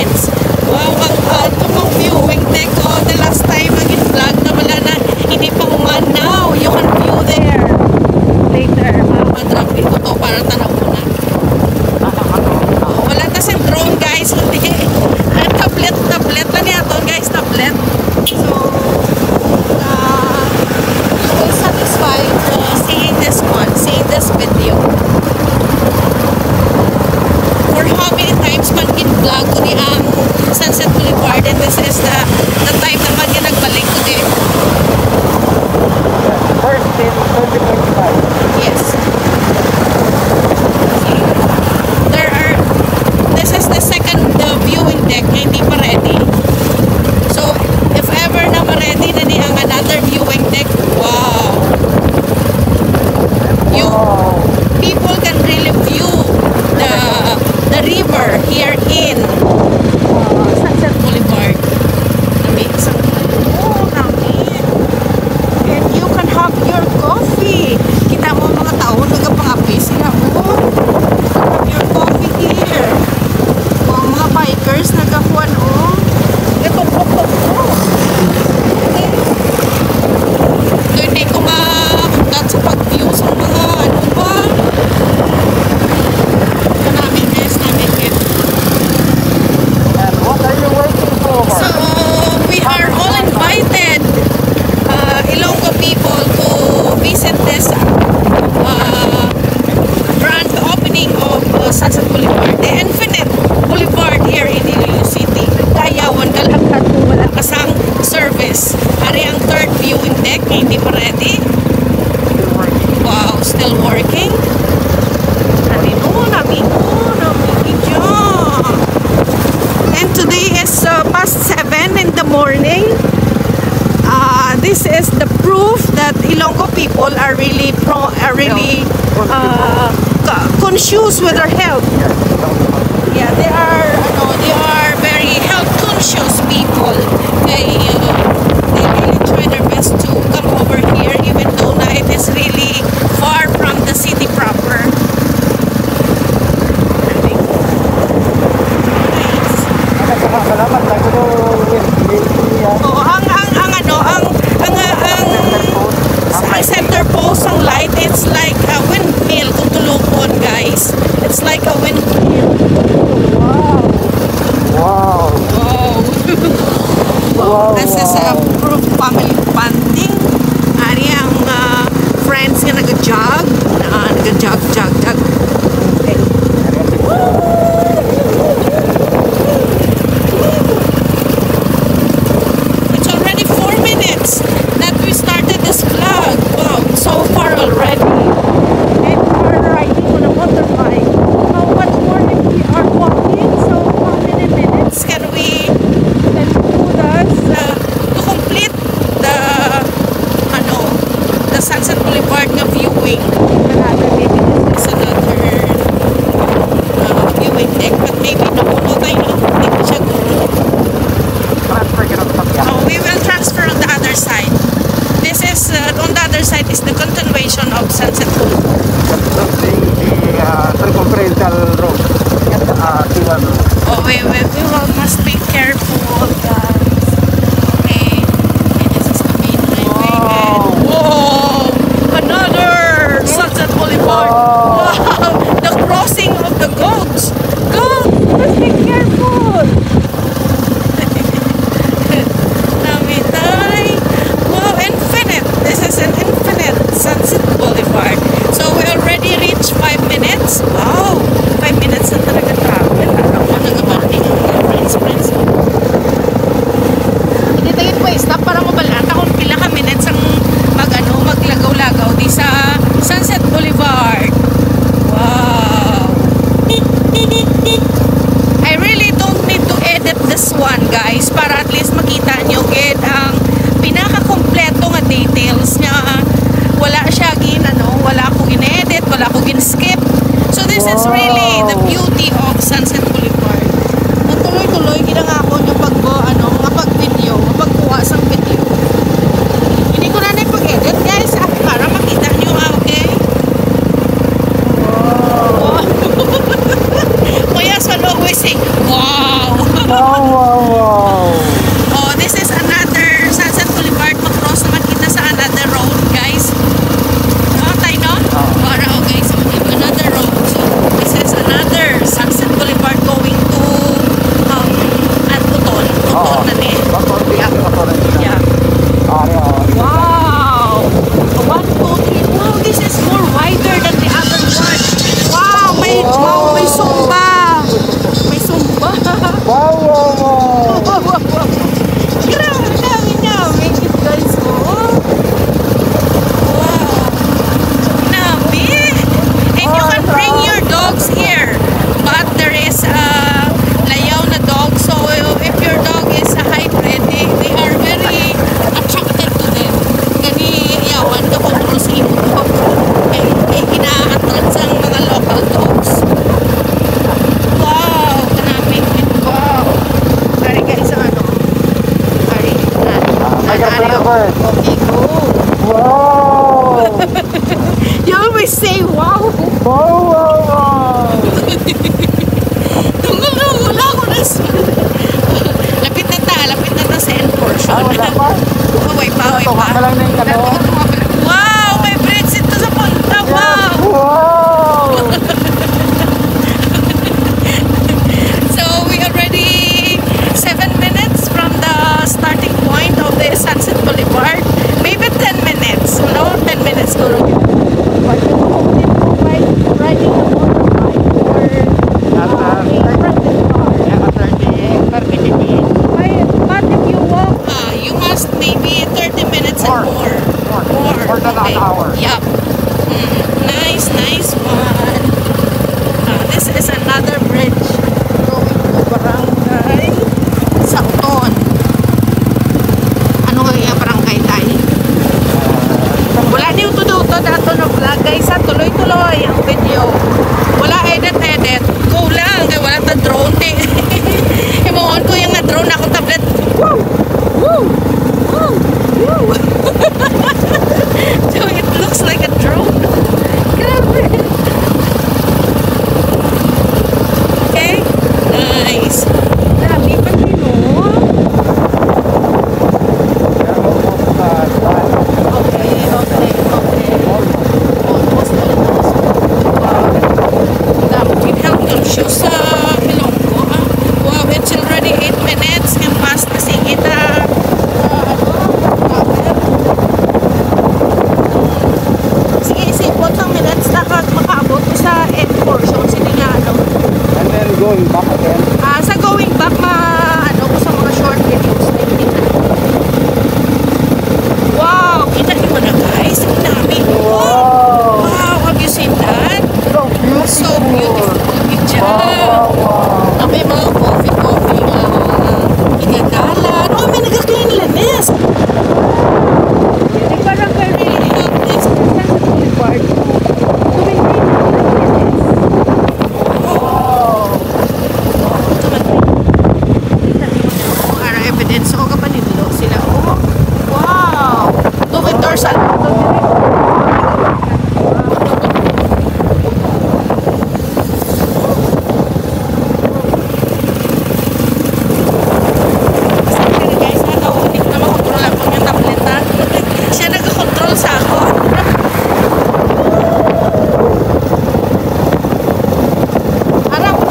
friends. Wow, ang viewing deck ko. The last time nag-vlog na wala na, hindi pa uman. Now, you can view there. Later, drop ko to para tanaw ko na. Wala na siyang drone guys. Tablet lang yato guys, tablet. So, we're satisfied seeing this one, seeing this video. For how many times man in-vlog ko ni ang Sunset Boulevard, and this is the time naman yung nagbalik ko din. First in 2025. Yes. This is the second viewing deck na hindi pa ready. So, if ever na ma-ready na ni ang another viewing deck, wow! People can really view the river here in Sunset Boulevard. Amazing. Oh, namin. And you can have your coffee. Kita mo mga tao, nagpapangapi sila. Oh, have your coffee here. Oh, mga bikers, nagakuan, oh. Ito. So, hindi ko ma-hanggat sa pag-view sa mga ano ba. Namin guys, namin it. And what are you waiting for? So, we are all invited, Ilonggo people, to visit this grand opening of Sunset Boulevard, the Infinite Boulevard here in Iloilo City. Dayawan kalagkat kung wala kasang service. Ari ang third viewing deck, hindi pa ready. Wow, still working. And today is past 7 in the morning. This is the proof that Ilonggo people are really conscious with their health. Yeah, they are very health conscious people. They really try their best to come over here, even though na it is really far from the city proper. Ang center post ng light, it's like a windmill kung tulupon guys. It's like a windmill. Wow. Wow. This is a proof family bonding. Ari ang friends nga nag-jog. Nag-jog. Okay. It's already 4 minutes that we started this vlog. Wow, so far already. And we're riding on a motorbike. How much more if we are walking? So how many minutes can we put us to complete the Sunset Boulevard na viewing? Maybe this is another viewing deck, but maybe napuno tayo na. Hindi ko siya gulo. We will transfer on the other side. This is on the other side is the continuation of Sunset Boulevard. The circumferential road. Oh, we must be careful, guys. Okay, this is the main highway. Whoa, another Sunset Boulevard. Wow, the crossing of the goats. Go, let's be careful. Wow, infinite. This is an infinite Sunset Boulevard. So we already reached 5 minutes. Wow, 5 minutes na talaga travel. Ako nag-abanting ang friends. Hindi tayo stop para mabalaan. Kung pila ka minutes ang maglagaw-lagaw di sa Sunset Boulevard. Wow. I really don't need to edit this one, guys, para at least makita nyo ang pinaka-kompleto nga details niya. Wala siya wala ko gin-edit, wala ko gin-skip. So this is really the beauty of Sunset Boulevard. Tuloy-tuloy ginangako nyo pag-video, pagkuha sang video. Hindi ko na pag-edit, guys, para makita nyo, okay? Wow. Kuya, so always say, wow. Wow, wow, wow. Oh, this is another Sunset Boulevard. Macross naman kita sa another road, guys. Oh, tayo, no? Para, okay. So, we have another road. So, this is another Sunset Boulevard going to Putol. Putol na ni. Yeah. Wow! 1, 2, 3. Wow, this is more wider than the other one. Wow, may sumba. May sumba. Wow, wow, wow. Grabe, dami namin guys. Oh. Wow. Grabe. And you can bring your dogs here. But there is layaw na dog. So if your dog is a hybrid, they are very attracted to them. Gani yawan ka kung rusin ko. Eh, ina-attract sa mga local dogs. Wow, kanami. Wow. Ari guys, ano? Ari. Okay, go. Wow. You always say wow. Wow, wow, wow. Wala ko na. Lapit na ta sa end portion. Wala pa? Uway pa. Tuka ka lang na yung kano. Wow, may bridge ito sa punta. Wow. Wow. So we already 7 minutes from the starting point of the Sunset Boulevard. Maybe 10 minutes. No, 10 minutes to but you riding a motorbike or a private car. But if you walk, you must maybe 30 minutes and more. More than an hour. Yep. Nice one. This is another bridge going to Barangay Sauton. Ano kaya barangay tayo? Wala niyo to dato na vlog guys. Tuloy-tuloy ang video. Wala edit. Go lang. Kaya wala ta drone. Imuon ko yung na-drone ako tablet. Woo! Woo! Woo! Woo! So it looks like a drone. Grabe. Okay? Nice. Dami pa din, oh. Okay. Almost. Wow. Dami. Hanggang siya sa Ilonggo. Wow, it's already 8 minutes. Yung past na singita. Sige, isipot ang minutes na makaabot ko sa end portion. Sige nga, ano. And then going back again. Sa going back, ano ko sa mga short videos na hindi na. Wow! Kita niyo ba na guys? Ang dami. Wow. Wow! Have you seen that? So beautiful. So beautiful. Good job. Wow. May mga coffee, igagalan. Oh, may nagka-cleanliness. Hindi parang very this part to maintain cleanliness. Wow. Para evidence o kapanidlo sila. Oh, wow! Tubig dorsal. Guys, nakaulit na makontrol ako yung tablet na. Siya nag-control sa ako. Aramon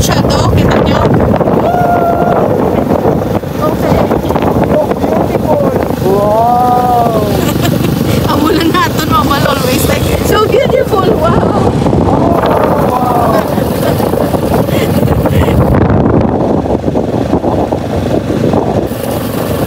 shadow. Kita nyo? Okay. So beautiful. Wow. Amulan natin, normal always like, so beautiful, wow!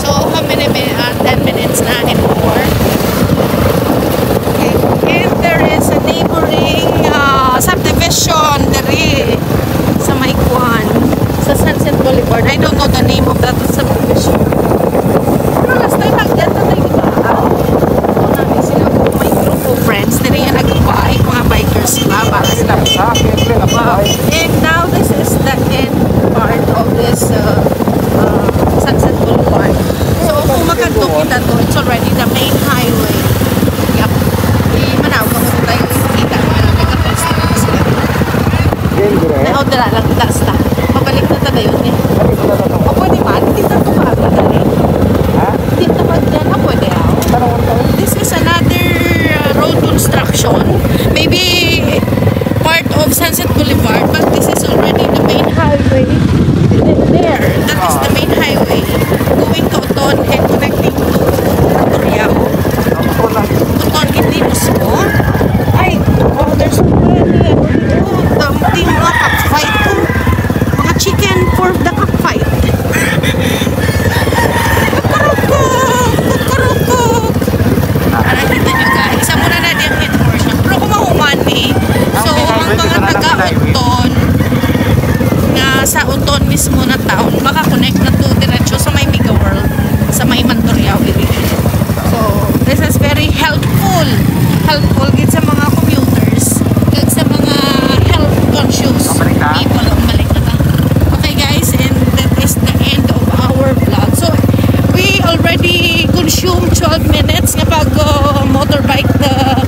So, how many minutes? 10 minutes na and more. Okay. And there is a neighboring subdivision there sa Maikwan, sa Sunset Boulevard. I don't know the name of that subdivision. Pero last time nagdata na yung iba. Ito namin sila po, may group of friends na rin nag-bike, mga bikers sila para sa wow. And now this is the end part of this Sunset Boulevard. So kung makadto kita to, it's already the main highway. Yup. Manaw ka mo tayo kita mga nagka-post na sila. Game dire. Naudala lang, taas na. Pabalik na tayo yun eh. highway. There, that is the main highway going to Uton and connecting to Turiao. Uton, hindi mismo. Ay, oh, there's daming mga cockfight ko. Mga chicken for the cockfight. Kukurukuk! Para kita nyo guys. Isa muna natin yung hit siya. Pero kung mahuman eh. So, ang mga taga-Uton nga sa Uton mismo na town, makakonect na to diretso sa may Mega World, sa may Mandurriao area. So, this is very helpful. Helpful din sa mga commuters, din sa mga health conscious people. Balik na ta. Okay guys, and that is the end of our vlog. So, we already consumed 12 minutes nga pag motorbike the